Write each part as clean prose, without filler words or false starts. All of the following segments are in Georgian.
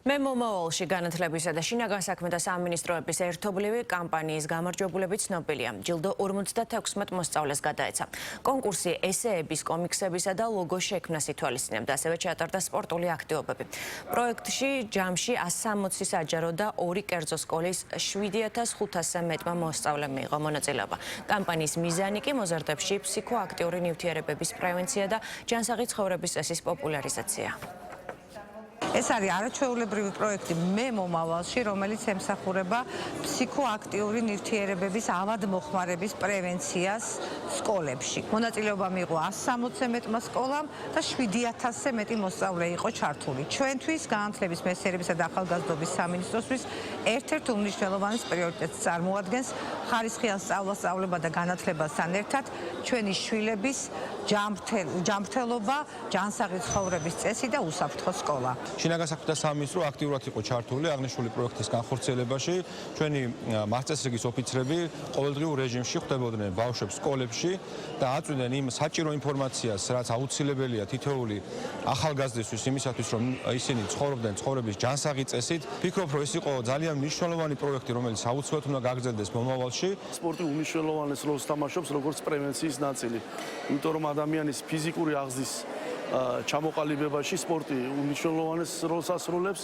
მე მომავალში განათლებისა და შინაგან საქმეთა სამინისტროების ერთობლივი კამპანიის გამარჯვებულები ცნობილია. ჯილდო 56 მოსწავლეს გადაეცა. კონკურსი ესეების, კომიქსებისა და ლოგოს შექმნას ითვალისწინებდა, ასევე ჩატარდა სპორტული აქტივობები. პროექტში ჯამში 160 საჯარო და 2 კერძო სკოლის 7500-ზე მეტმა მოსწავლემ მიიღო მონაწილეობა. კამპანიის მიზანი კი მოზარდებში ფსიქოაქტიური ნივთიერებების პრევენცია და ჯანსაღი ცხოვრების წესის პოპულარიზაცია. ეს არის არაჩვეულებრივი პროექტი მე მომავალში, რომელიც ემსახურება ფსიქოაქტიური ნივთიერებების ავადმოხმარების პრევენციას სკოლებში. მონაწილეობა მიიღო 160-ზე მეტმა სკოლამ და 7000-ზე მეტი მოსწავლე იყო ჩართული. ჩვენთვის განათლების, მეცნიერებისა და ახალგაზრდობის სამინისტროსთვის ერთ-ერთ უმნიშვნელოვანეს პრიორიტეტს წარმოადგენს ხარისხიან სწავლა-სწავლება და განათლებასთან ერთად ჩვენი შვილების ჯანმრთელობა, ჯანსაღი ცხოვრების წესი და უსაფრთხო სკოლა. შინაგან საქმეთა სამინისტრო აქტიურად იყო ჩართული აღნიშნული პროექტის განხორციელებაში. ჩვენი მასწავლებლების ოფიცრები ყოველდღიურ რეჟიმში ხვდებოდნენ ბავშვებს სკოლებში და აწვდნენ იმ საჭირო ინფორმაციას, რაც აუცილებელია თითოეული ახალგაზრდისთვის იმისათვის, რომ ისინი ცხოვრობდნენ ცხოვრების ჯანსაღი წესით. ვფიქრობ, რომ ეს იყო ძალიან მნიშვნელოვანი პროექტი, რომელიც აუცილებლად უნდა გაგრძელდეს მომავალში. სპორტი უმნიშვნელოვანეს როლს თამაშობს როგორც პრევენციის ნაწილი, იმიტომ რომ ადამიანის ფიზიკური აღზრდის ჩამოყალიბებაში სპორტი უმნიშვნელოვანეს როლს ასრულებს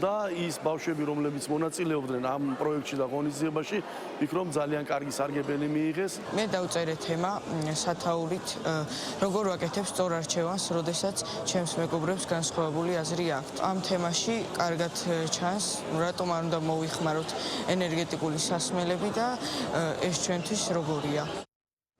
და ის ბავშვები, რომლებიც მონაწილეობდნენ ამ პროექტში და ღონისძიებაში, ვფიქრობ, ძალიან კარგი სარგებელი მიიღეს. მე დავწერე თემა სათაურით, როგორ ვაკეთებ სწორ არჩევანს, როდესაც ჩემს მეგობრებს განსხვავებული აზრი აქვთ. ამ თემაში კარგად ჩანს, რატომ არ უნდა მოვიხმაროთ ენერგეტიკული სასმელები და ეს ჩვენთვის როგორია.